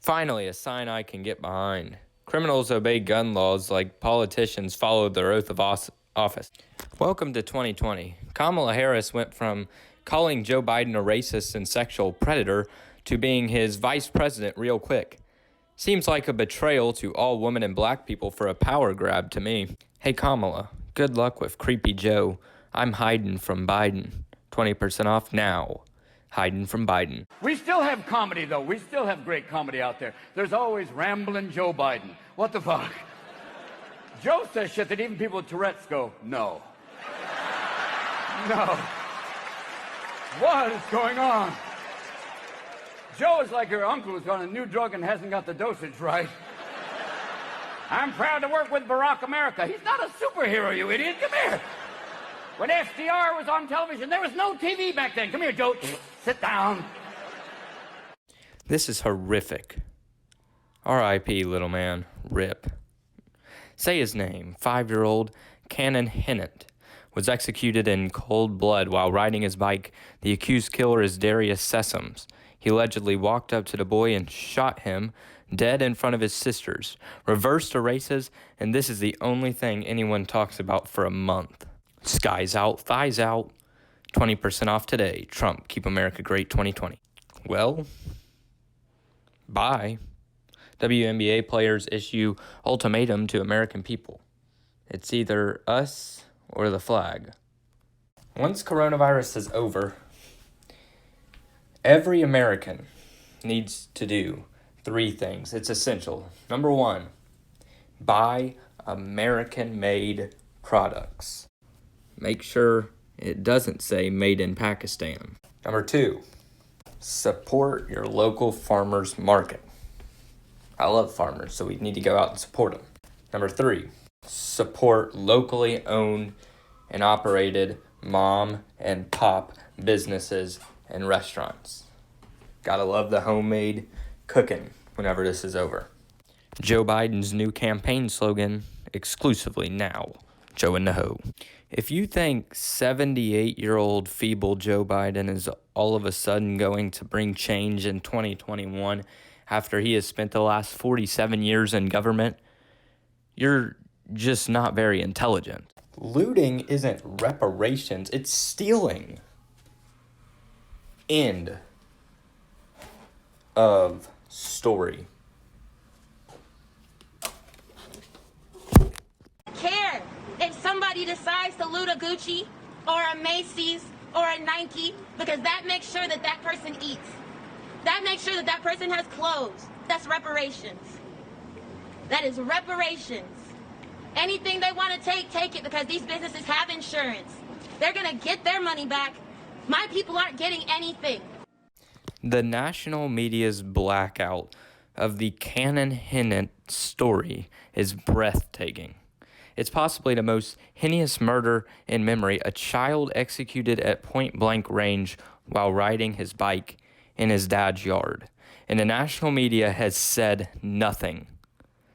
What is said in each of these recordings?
Finally, a sign I can get behind. Criminals obey gun laws like politicians follow their oath of office. Welcome to 2020. Kamala Harris went from calling Joe Biden a racist and sexual predator to being his vice president real quick. Seems like a betrayal to all women and black people for a power grab to me. Hey Kamala, good luck with Creepy Joe. I'm hiding from Biden. 20% off now. Hiding from Biden. We still have comedy, though. We still have great comedy out there. There's always rambling Joe Biden. What the fuck? Joe says shit that even people with Tourette's go, no. No. What is going on? Joe is like your uncle who's on a new drug and hasn't got the dosage right. I'm proud to work with Barack America. He's not a superhero, you idiot. Come here. When FDR was on television, there was no TV back then. Come here, Joe. Sit down. This is horrific. R.I.P. little man. RIP. Say his name. 5-year-old Cannon Hinnant was executed in cold blood while riding his bike. The accused killer is Darius Sessoms. He allegedly walked up to the boy and shot him dead in front of his sisters. Reversed races, and this is the only thing anyone talks about for a month. Skies out, thighs out. 20% off today. Trump, keep America great 2020. Well, bye. WNBA players issue ultimatum to American people. It's either us or the flag. Once coronavirus is over, every American needs to do 3 things. It's essential. Number 1, buy American-made products. Make sure it doesn't say made in Pakistan. Number 2, support your local farmers market. I love farmers, so we need to go out and support them. Number 3, support locally owned and operated mom and pop businesses and restaurants. Gotta love the homemade cooking whenever this is over. Joe Biden's new campaign slogan, exclusively now, Joe in the Ho. If you think 78-year-old feeble Joe Biden is all of a sudden going to bring change in 2021 after he has spent the last 47 years in government, you're just not very intelligent. Looting isn't reparations, it's stealing. End of story. Care if somebody decides to loot a Gucci or a Macy's or a Nike, because that makes sure that that person eats. That makes sure that that person has clothes. That's reparations. That is reparations. Anything they want to take it, because these businesses have insurance. They're going to get their money back. My people aren't getting anything. The national media's blackout of the Cannon Hinnant story is breathtaking. It's possibly the most heinous murder in memory, a child executed at point-blank range while riding his bike in his dad's yard. And the national media has said nothing.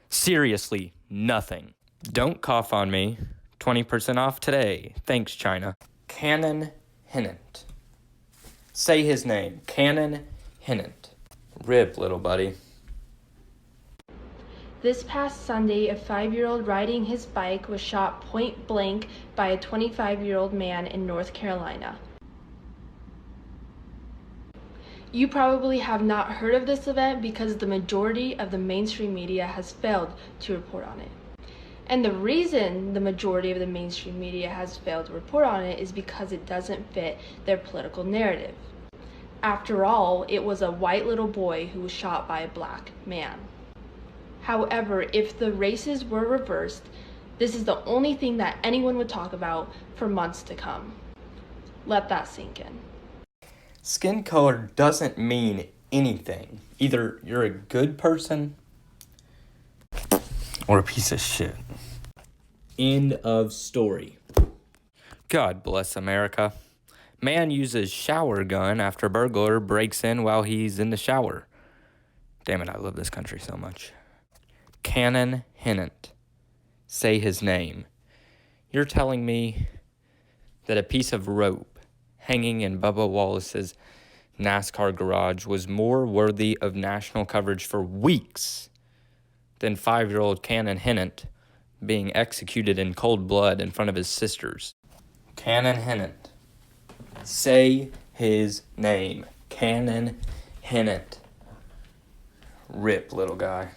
Seriously, nothing. Don't cough on me. 20% off today. Thanks, China. Cannon Hinnant. Say his name. Cannon Hinnant. RIP, little buddy. This past Sunday, a 5-year-old riding his bike was shot point blank by a 25-year-old man in North Carolina. You probably have not heard of this event because the majority of the mainstream media has failed to report on it. And the reason the majority of the mainstream media has failed to report on it is because it doesn't fit their political narrative. After all, it was a white little boy who was shot by a black man. However, if the races were reversed, this is the only thing that anyone would talk about for months to come. Let that sink in. Skin color doesn't mean anything. Either you're a good person or a piece of shit. End of story. God bless America. Man uses shower gun after burglar breaks in while he's in the shower. Damn it, I love this country so much. Cannon Hinnant. Say his name. You're telling me that a piece of rope hanging in Bubba Wallace's NASCAR garage was more worthy of national coverage for weeks than 5-year-old Cannon Hinnant being executed in cold blood in front of his sisters. Cannon Hinnant. Say his name. Cannon Hinnant. Rip, little guy.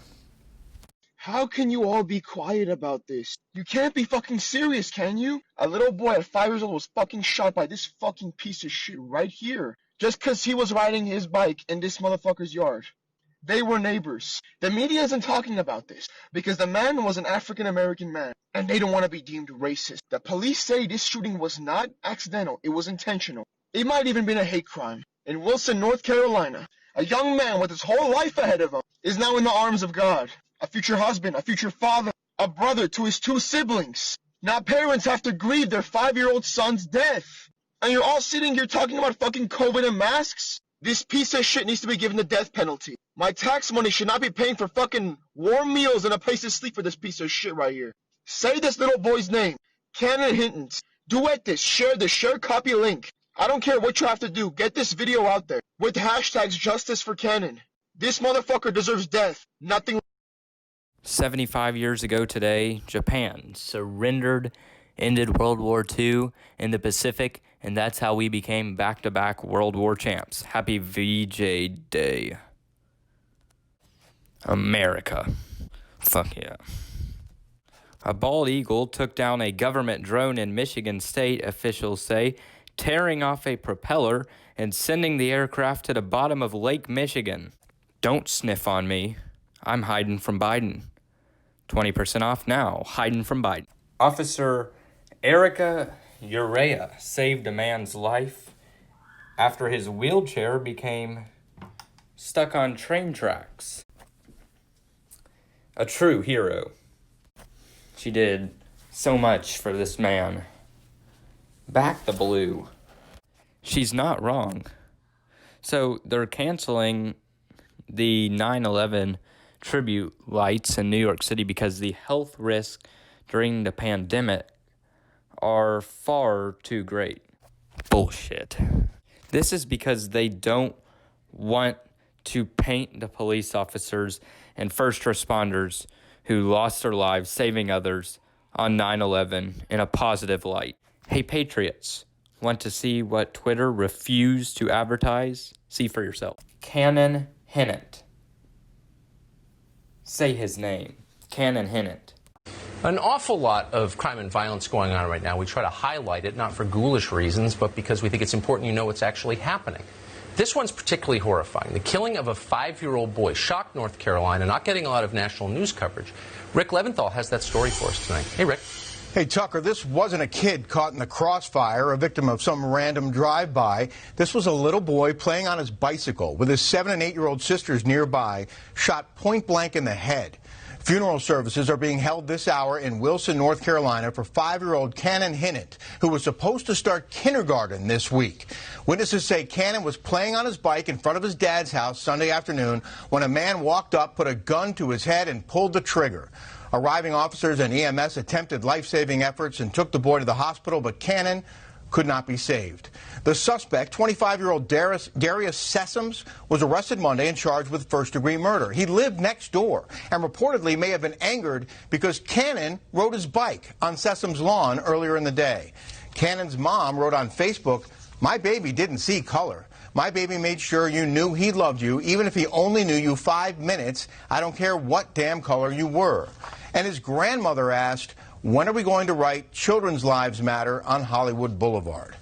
How can you all be quiet about this? You can't be fucking serious, can you? A little boy at 5 years old was fucking shot by this fucking piece of shit right here. Just cause he was riding his bike in this motherfucker's yard. They were neighbors. The media isn't talking about this because the man was an African American man and they don't want to be deemed racist. The police say this shooting was not accidental, it was intentional. It might even been a hate crime. In Wilson, North Carolina, a young man with his whole life ahead of him is now in the arms of God. A future husband, a future father, a brother to his 2 siblings. Now parents have to grieve their 5-year-old son's death. And you're all sitting here talking about fucking COVID and masks? This piece of shit needs to be given the death penalty. My tax money should not be paying for fucking warm meals and a place to sleep for this piece of shit right here. Say this little boy's name. Cannon Hinnant. Duet this. Share this. Share copy link. I don't care what you have to do. Get this video out there. With hashtags justice for Cannon. This motherfucker deserves death. Nothing. 75 years ago today, Japan surrendered, ended World War II in the Pacific, and that's how we became back-to-back World War champs. Happy VJ Day. America. Fuck yeah. A bald eagle took down a government drone in Michigan State, officials say, tearing off a propeller and sending the aircraft to the bottom of Lake Michigan. Don't sniff on me. I'm hiding from Biden. 20% off now, hiding from Biden. Officer Erica Urea saved a man's life after his wheelchair became stuck on train tracks. A true hero. She did so much for this man. Back the blue. She's not wrong. So they're canceling the 9/11 tribute lights in New York City because the health risks during the pandemic are far too great. Bullshit. This is because they don't want to paint the police officers and first responders who lost their lives saving others on 9/11 in a positive light. Hey, Patriots, want to see what Twitter refused to advertise? See for yourself. Cannon Hinnant. Say his name. Cannon Hinnant. An awful lot of crime and violence going on right now. We try to highlight it, not for ghoulish reasons, but because we think it's important you know what's actually happening. This one's particularly horrifying. The killing of a 5-year-old boy shocked North Carolina, not getting a lot of national news coverage. Rick Leventhal has that story for us tonight. Hey, Rick. Hey, Tucker, this wasn't a kid caught in the crossfire, a victim of some random drive-by. This was a little boy playing on his bicycle with his 7- and 8-year-old sisters nearby, shot point blank in the head. Funeral services are being held this hour in Wilson, North Carolina for 5-year-old Cannon Hinnant, who was supposed to start kindergarten this week. Witnesses say Cannon was playing on his bike in front of his dad's house Sunday afternoon when a man walked up, put a gun to his head, and pulled the trigger. Arriving officers and EMS attempted life-saving efforts and took the boy to the hospital, but Cannon could not be saved. The suspect, 25-year-old Darius Sessoms, was arrested Monday and charged with first-degree murder. He lived next door and reportedly may have been angered because Cannon rode his bike on Sessoms' lawn earlier in the day. Cannon's mom wrote on Facebook, "My baby didn't see color. My baby made sure you knew he loved you, even if he only knew you 5 minutes. I don't care what damn color you were." And his grandmother asked, "When are we going to write Children's Lives Matter on Hollywood Boulevard?"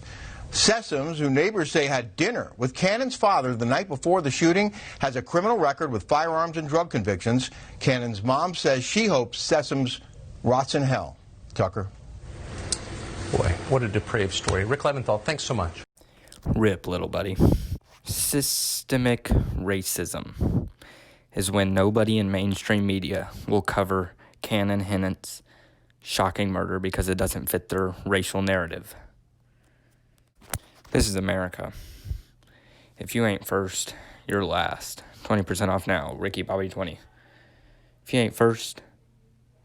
Sessoms, who neighbors say had dinner with Cannon's father the night before the shooting, has a criminal record with firearms and drug convictions. Cannon's mom says she hopes Sessoms rots in hell. Tucker. Boy, what a depraved story. Rick Leventhal, thanks so much. Rip, little buddy. Systemic racism is when nobody in mainstream media will cover Cannon Hinnant's shocking murder because it doesn't fit their racial narrative. This is America. If you ain't first, you're last. 20% off now. Ricky Bobby 20. If you ain't first,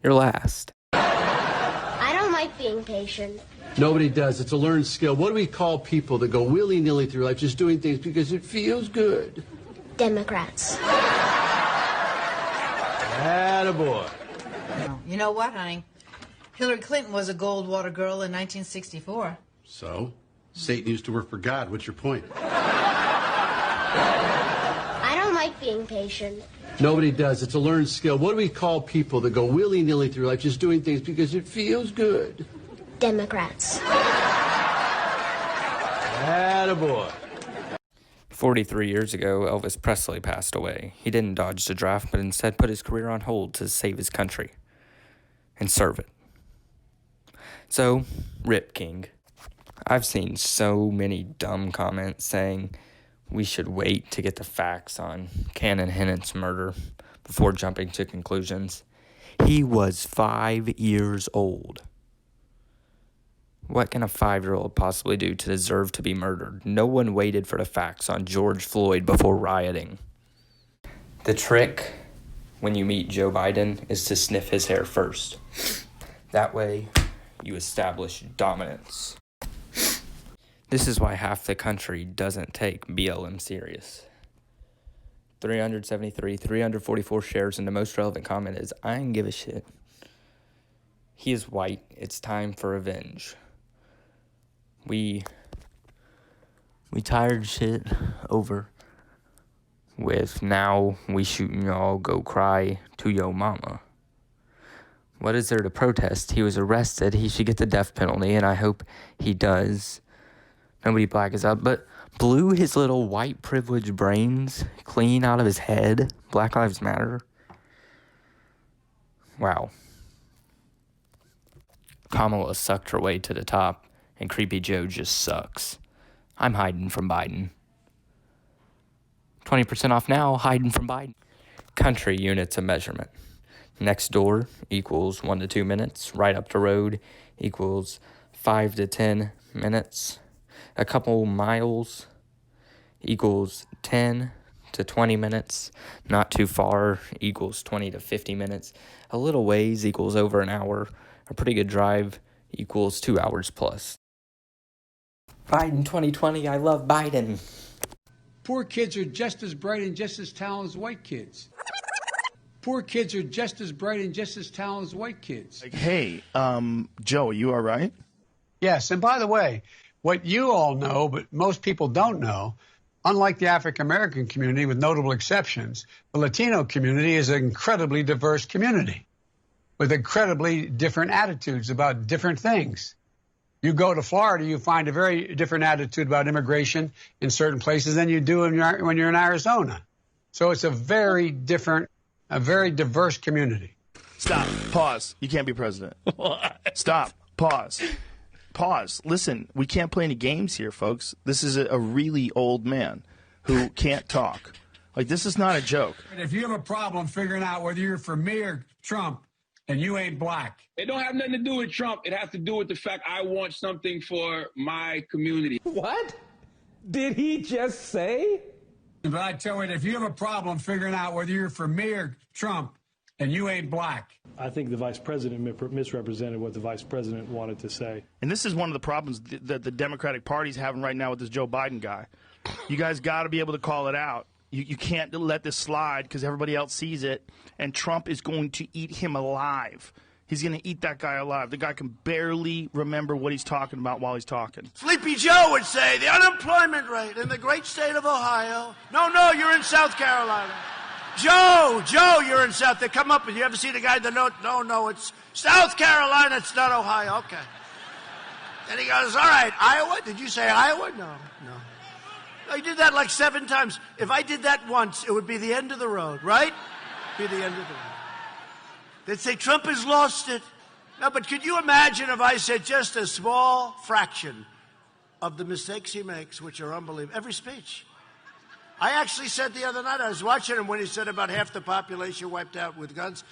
you're last. I don't like like being patient. Nobody does. It's a learned skill. What do we call people that go willy-nilly through life just doing things because it feels good? Democrats. Attaboy. You know what, honey? Hillary Clinton was a Goldwater girl in 1964. So? Satan used to work for God. What's your point? I don't like being patient. Nobody does. It's a learned skill. What do we call people that go willy-nilly through life just doing things because it feels good? Democrats. Attaboy. 43 years ago, Elvis Presley passed away. He didn't dodge the draft, but instead put his career on hold to save his country and serve it. So, Rip King. I've seen so many dumb comments saying we should wait to get the facts on Cannon Hinnant's murder before jumping to conclusions. He was 5 years old. What can a 5-year-old possibly do to deserve to be murdered? No one waited for the facts on George Floyd before rioting. The trick when you meet Joe Biden is to sniff his hair first. That way, you establish dominance. This is why half the country doesn't take BLM serious. 344 shares, and the most relevant comment is, I ain't give a shit. He is white. It's time for revenge. We tired shit over with now we shooting y'all, go cry to yo mama. What is there to protest? He was arrested. He should get the death penalty, and I hope he does. Nobody black is up, but blew his little white privileged brains clean out of his head. Black Lives Matter. Wow. Kamala sucked her way to the top, and Creepy Joe just sucks. I'm hiding from Biden. 20% off now, hiding from Biden. Country units of measurement. Next door equals 1 to 2 minutes. Right up the road equals 5 to 10 minutes. A couple miles equals 10 to 20 minutes. Not too far equals 20 to 50 minutes. A little ways equals over an hour. A pretty good drive equals 2 hours plus. Biden 2020, I love Biden. Poor kids are just as bright and just as talented as white kids. Poor kids are just as bright and just as talented as white kids. Hey, Joe, are you all right? Yes, and by the way, what you all know, but most people don't know, unlike the African-American community, with notable exceptions, the Latino community is an incredibly diverse community with incredibly different attitudes about different things. You go to Florida, you find a very different attitude about immigration in certain places than you do when you're in Arizona. So it's a very different, a very diverse community. Stop. Pause. You can't be president. Stop. Pause. Pause. Listen, we can't play any games here, folks. This is a really old man who can't talk. Like, this is not a joke. If you have a problem figuring out whether you're for me or Trump, and you ain't black. It don't have nothing to do with Trump. It has to do with the fact I want something for my community. What did he just say? But I tell you, if you have a problem figuring out whether you're for me or Trump, and you ain't black. I think the vice president misrepresented what the vice president wanted to say. And this is one of the problems that the Democratic Party's having right now with this Joe Biden guy. You guys got to be able to call it out. You can't let this slide because everybody else sees it, and Trump is going to eat him alive. He's going to eat that guy alive. The guy can barely remember what he's talking about while he's talking. Sleepy Joe would say the unemployment rate in the great state of Ohio. No, you're in South Carolina. Joe, you're in South. They come up and you ever see the guy in the note? No, it's South Carolina. It's not Ohio. Okay. Then he goes, all right, Iowa? Did you say Iowa? No. I did that like 7 times. If I did that once, it would be the end of the road, right? Be the end of the road. They'd say Trump has lost it. No, but could you imagine if I said just a small fraction of the mistakes he makes, which are unbelievable, every speech? I actually said the other night, I was watching him when he said about half the population wiped out with guns.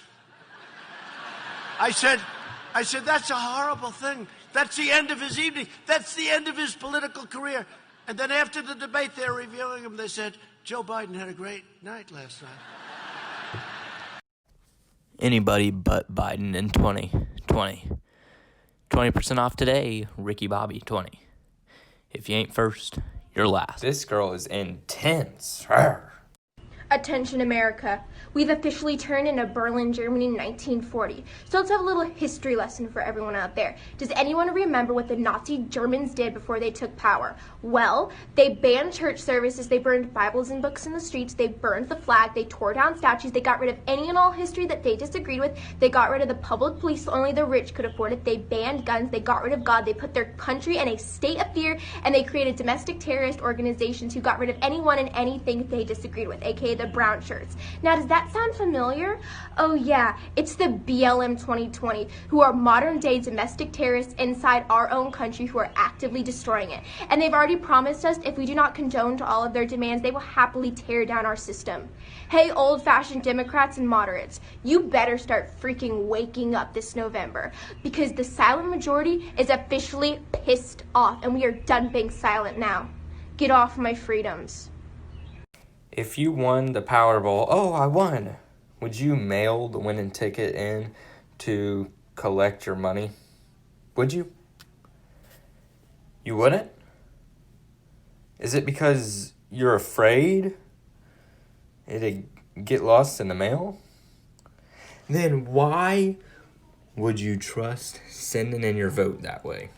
I said, that's a horrible thing. That's the end of his evening. That's the end of his political career. And then after the debate, they're reviewing him. They said, Joe Biden had a great night last night. Anybody but Biden in 2020. 20% off today, Ricky Bobby 20. If you ain't first, you're last. This girl is intense. Attention America, we've officially turned into Berlin, Germany in 1940. So let's have a little history lesson for everyone out there. Does anyone remember what the Nazi Germans did before they took power? Well, they banned church services, they burned Bibles and books in the streets, they burned the flag, they tore down statues, they got rid of any and all history that they disagreed with, they got rid of the public police so only the rich could afford it, they banned guns, they got rid of God, they put their country in a state of fear, and they created domestic terrorist organizations who got rid of anyone and anything they disagreed with, aka the brown shirts. Now, does that sound familiar? Oh yeah, it's the BLM 2020, who are modern day domestic terrorists inside our own country who are actively destroying it. And they've already promised us if we do not condone to all of their demands, they will happily tear down our system. Hey, old-fashioned Democrats and moderates, you better start freaking waking up this November, because the silent majority is officially pissed off, and we are done being silent now. Get off my freedoms. If you won the Powerball, oh, I won, would you mail the winning ticket in to collect your money? Would you? You wouldn't? Is it because you're afraid it'd get lost in the mail? Then why would you trust sending in your vote that way?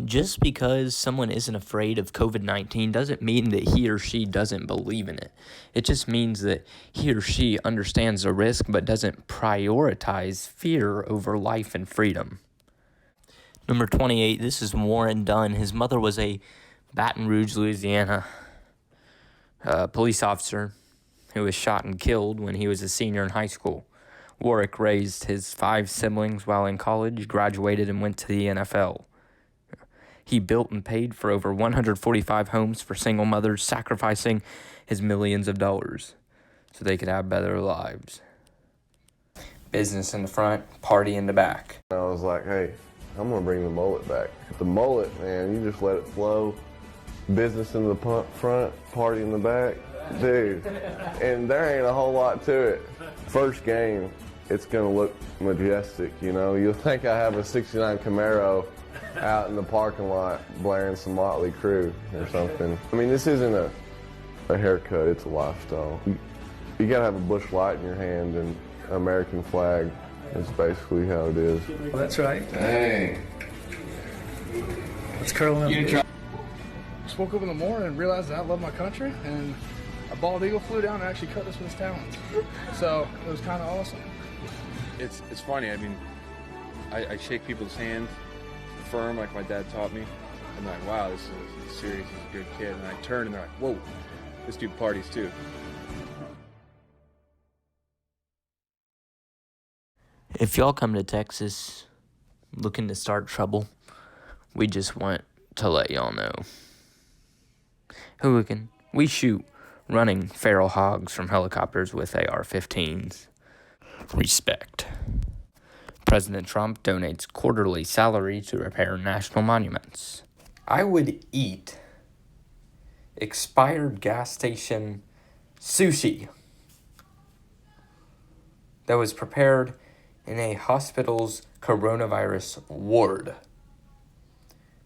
Just because someone isn't afraid of COVID-19 doesn't mean that he or she doesn't believe in it. It just means that he or she understands the risk but doesn't prioritize fear over life and freedom. Number 28, this is Warren Dunn. His mother was a Baton Rouge, Louisiana police officer who was shot and killed when he was a senior in high school. Warwick raised his 5 siblings while in college, graduated, and went to the NFL. He built and paid for over 145 homes for single mothers, sacrificing his millions of dollars so they could have better lives. Business in the front, party in the back. I was like, hey, I'm going to bring the mullet back. The mullet, man, you just let it flow. Business in the front, party in the back. Dude, and there ain't a whole lot to it. First game, it's going to look majestic, you know. You'll think I have a 69 Camaro out in the parking lot blaring some Motley Crue or something. I mean, this isn't a haircut, it's a lifestyle. You gotta have a Busch Light in your hand and an American flag. That's basically how it is. Well, that's right. Dang. Let's curl up. Just woke up in the morning and realized that I love my country, and a bald eagle flew down and actually cut us with his talons. So it was kind of awesome. It's funny. I mean, I shake people's hands firm like my dad taught me. I'm like, wow, this is serious, this is a good kid. And I turn and they're like, whoa, this dude parties too. If y'all come to Texas looking to start trouble, we just want to let y'all know. Hooligan, we shoot running feral hogs from helicopters with AR-15s. Respect. President Trump donates quarterly salary to repair national monuments. I would eat expired gas station sushi that was prepared in a hospital's coronavirus ward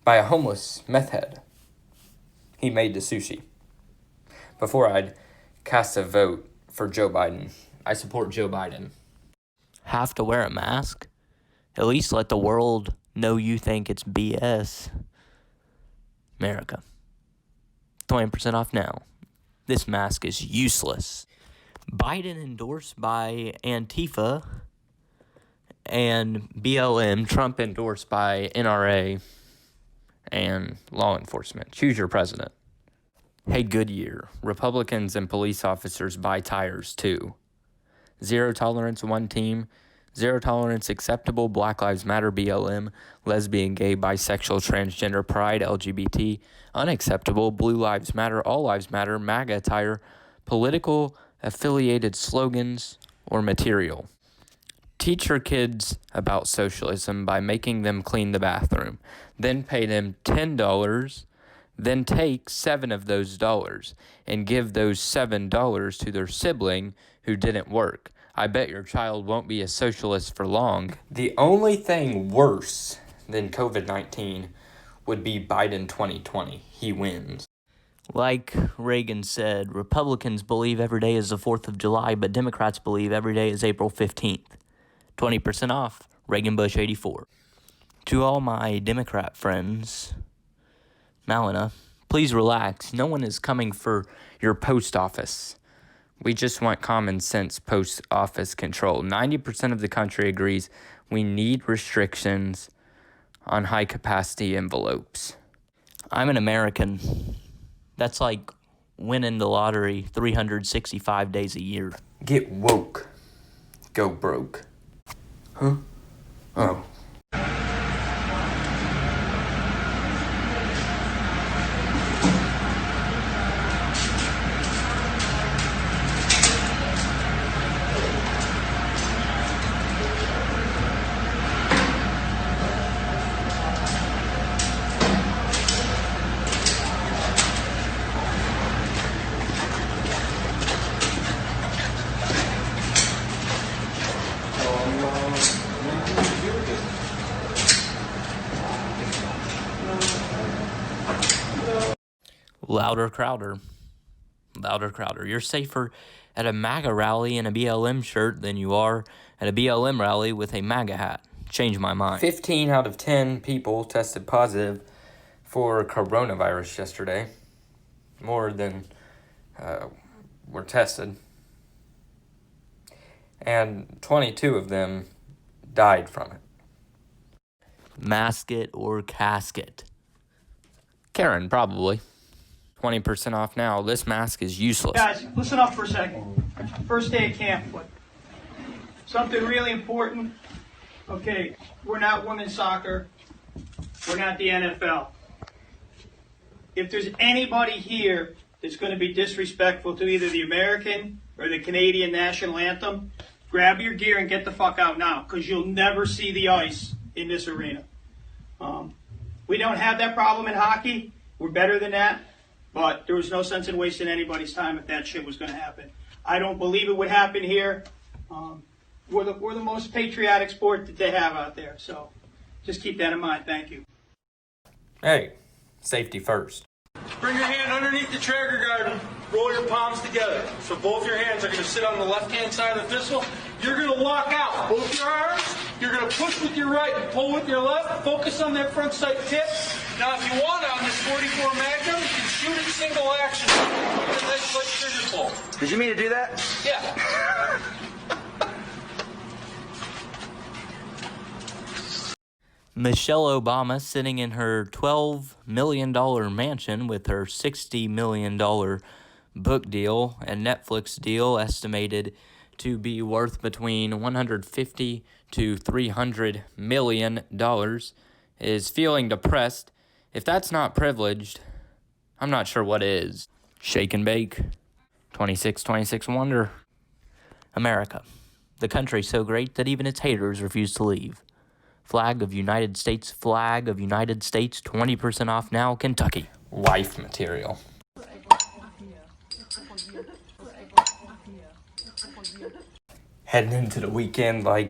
by a homeless meth head. He made the sushi. Before I'd cast a vote for Joe Biden, I support Joe Biden. Have to wear a mask? At least let the world know you think it's BS. America. 20% off now. This mask is useless. Biden endorsed by Antifa and BLM. Trump endorsed by NRA and law enforcement. Choose your president. Hey, Goodyear. Republicans and police officers buy tires too. Zero tolerance, one team. Zero tolerance, acceptable, Black Lives Matter, BLM, lesbian, gay, bisexual, transgender, pride, LGBT, unacceptable, Blue Lives Matter, All Lives Matter, MAGA attire, political, affiliated slogans, or material. Teach your kids about socialism by making them clean the bathroom. Then pay them $10, then take 7 of those dollars and give those $7 to their sibling who didn't work. I bet your child won't be a socialist for long. The only thing worse than COVID-19 would be Biden 2020. He wins. Like Reagan said, Republicans believe every day is the 4th of July, but Democrats believe every day is April 15th. 20% off, Reagan Bush 84. To all my Democrat friends, Malina, please relax. No one is coming for your post office. We just want common sense post office control. 90% of the country agrees we need restrictions on high capacity envelopes. I'm an American. That's like winning the lottery 365 days a year. Get woke. Go broke. Huh? Oh. Louder, Crowder. Louder, Crowder. You're safer at a MAGA rally in a BLM shirt than you are at a BLM rally with a MAGA hat. Change my mind. 15 out of 10 people tested positive for coronavirus yesterday. More than were tested. And 22 of them died from it. Mask it or casket. Karen, probably. 20% off now. This mask is useless. Guys, listen up for a second. First day of camp, but something really important. Okay, we're not women's soccer. We're not the NFL. If there's anybody here that's going to be disrespectful to either the American or the Canadian national anthem, grab your gear and get the fuck out now, because you'll never see the ice in this arena. We don't have that problem in hockey. We're better than that. But there was no sense in wasting anybody's time if that shit was going to happen. I don't believe it would happen here. We're the most patriotic sport that they have out there. So just keep that in mind. Thank you. Hey, safety first. Bring your hand underneath the trigger guard and roll your palms together. So both your hands are going to sit on the left-hand side of the pistol. You're going to lock out both your arms. You're going to push with your right and pull with your left. Focus on that front sight tip. Now, if you want on this 44 Magnum, you can shoot it single action. With a nice light trigger pull. Did you mean to do that? Yeah. Michelle Obama sitting in her $12 million mansion with her $60 million book deal and Netflix deal estimated to be worth between $150 to $300 million is feeling depressed. If that's not privileged, I'm not sure what is. Shake and bake. 26 wonder. America. The country so great that even its haters refuse to leave. Flag of United States, 20% off now, Kentucky. Wife material. Heading into the weekend like...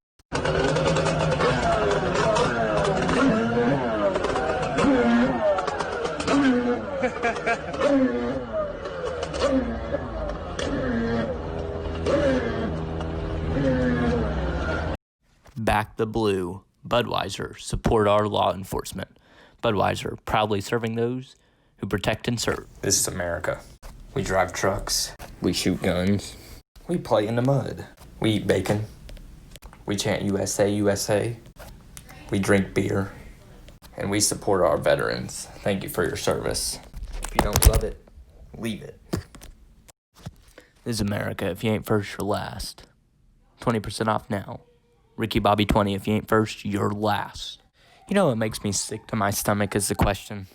Back the blue. Budweiser, support our law enforcement. Budweiser, proudly serving those who protect and serve. This is America. We drive trucks. We shoot guns. We play in the mud. We eat bacon. We chant USA, USA. We drink beer. And we support our veterans. Thank you for your service. If you don't love it, leave it. This is America. If you ain't first, you're last. 20% off now. Ricky Bobby 20, if you ain't first, you're last. You know what makes me sick to my stomach is the question.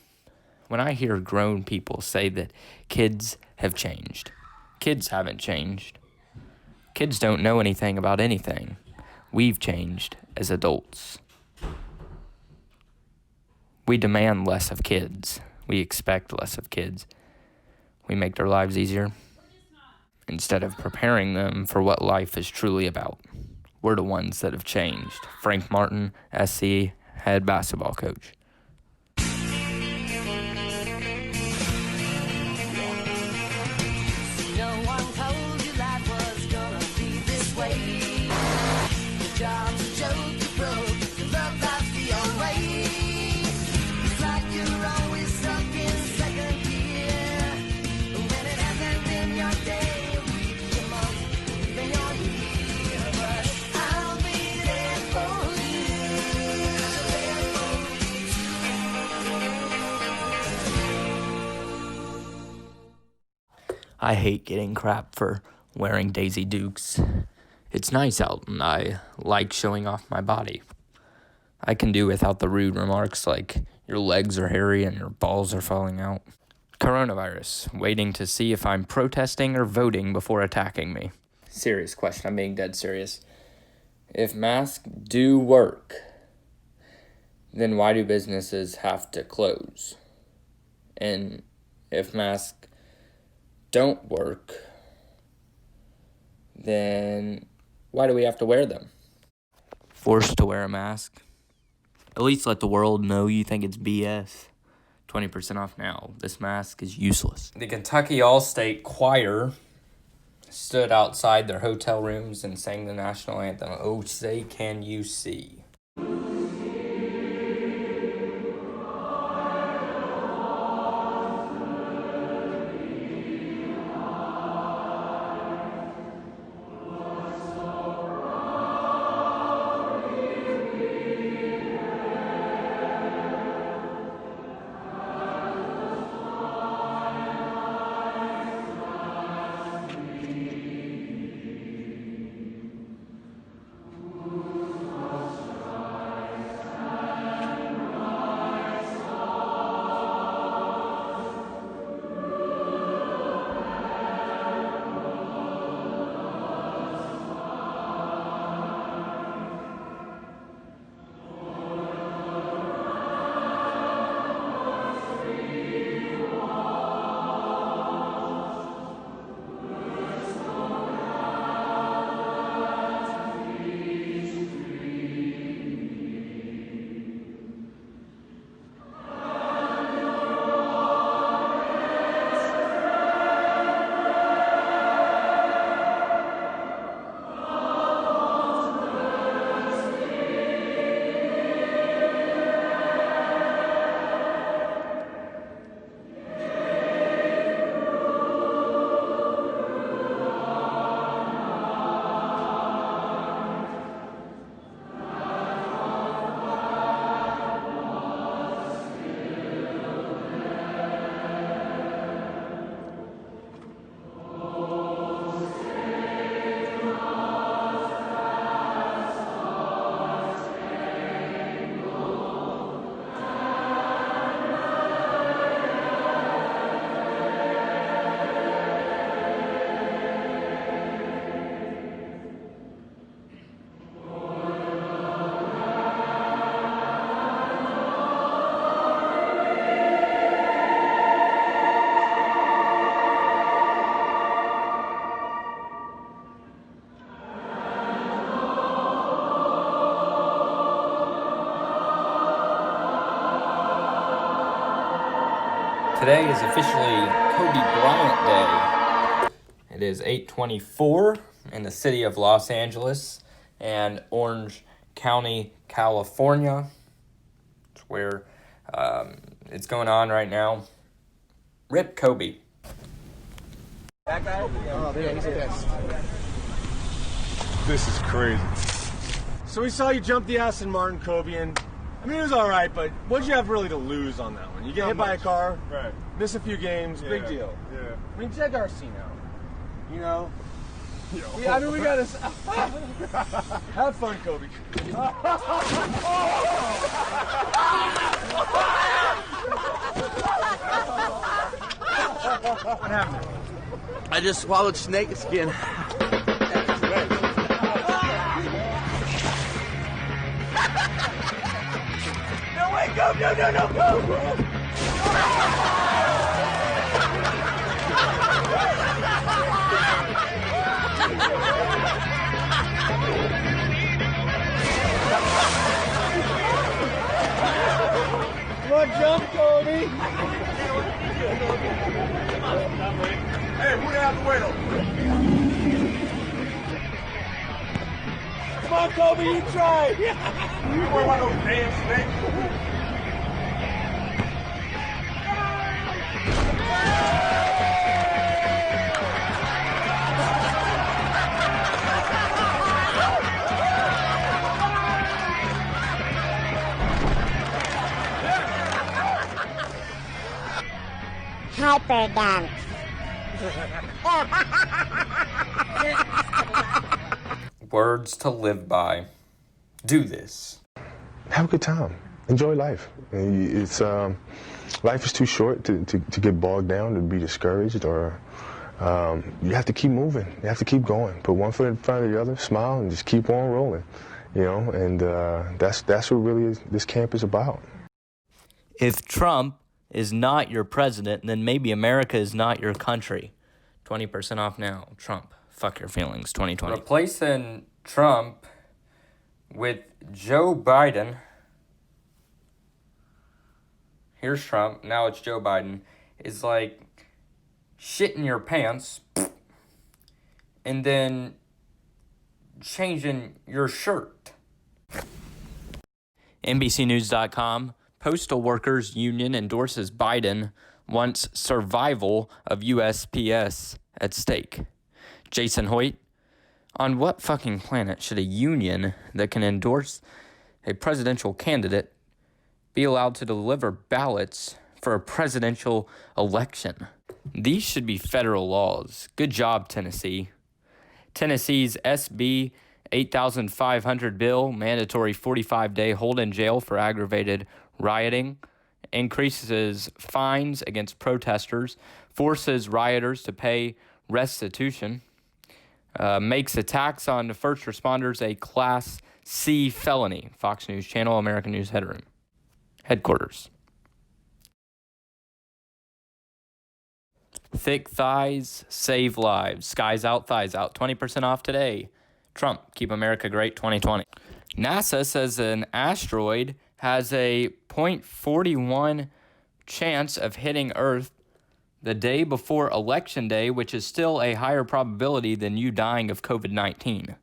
When I hear grown people say that kids have changed. Kids haven't changed. Kids don't know anything about anything. We've changed as adults. We demand less of kids. We expect less of kids. We make their lives easier instead of preparing them for what life is truly about. We're the ones that have changed. Frank Martin, SC, head basketball coach. I hate getting crap for wearing Daisy Dukes. It's nice out and I like showing off my body. I can do without the rude remarks like your legs are hairy and your balls are falling out. Coronavirus, waiting to see if I'm protesting or voting before attacking me. Serious question, I'm being dead serious. If masks do work, then why do businesses have to close? And if masks don't work, then why do we have to wear them? Forced to wear a mask? At least let the world know you think it's BS. 20% off now. This mask is useless. The Kentucky All-State Choir stood outside their hotel rooms and sang the national anthem, "Oh, Say Can You See?" Today is officially Kobe Bryant Day. It is 8:24 in the city of Los Angeles and Orange County, California. It's where it's going on right now. Rip Kobe. That guy? Oh, yeah, he's pissed. This is crazy. So we saw you jump the Aston Martin, Kobe, and I mean, it was all right, but what'd you have really to lose on that one? You get hit by a car, right? Miss a few games, big deal. Yeah. I mean, Jack Garcia, you know. I mean, we gotta have fun, Kobe. What happened? I just swallowed snake skin. No, wait, go, go. Come on, Kobe, you try. You weren't one of those damn snakes. Hyperdance. Words to live by. Do this. Have a good time. Enjoy life. It's life is too short to get bogged down, to be discouraged, or you have to keep moving. You have to keep going. Put one foot in front of the other, smile, and just keep on rolling. You know, and that's what really this camp is about. If Trump is not your president, then maybe America is not your country. 20% off now. Trump. Fuck your feelings, 2020. Replacing Trump with Joe Biden. Here's Trump. Now it's Joe Biden. Is like shitting your pants and then changing your shirt. NBCNews.com. Postal Workers Union endorses Biden, wants survival of USPS at stake. Jason Hoyt. On what fucking planet should a union that can endorse a presidential candidate be allowed to deliver ballots for a presidential election? These should be federal laws. Good job, Tennessee. Tennessee's SB 8,500 bill, mandatory 45-day hold in jail for aggravated rioting, increases fines against protesters, forces rioters to pay restitution, makes attacks on first responders a Class C felony. Fox News Channel, American News Headquarters. Thick thighs save lives. Skies out, thighs out. 20% off today. Trump, keep America great 2020. NASA says an asteroid has a 0.41 chance of hitting Earth the day before Election Day, which is still a higher probability than you dying of COVID-19.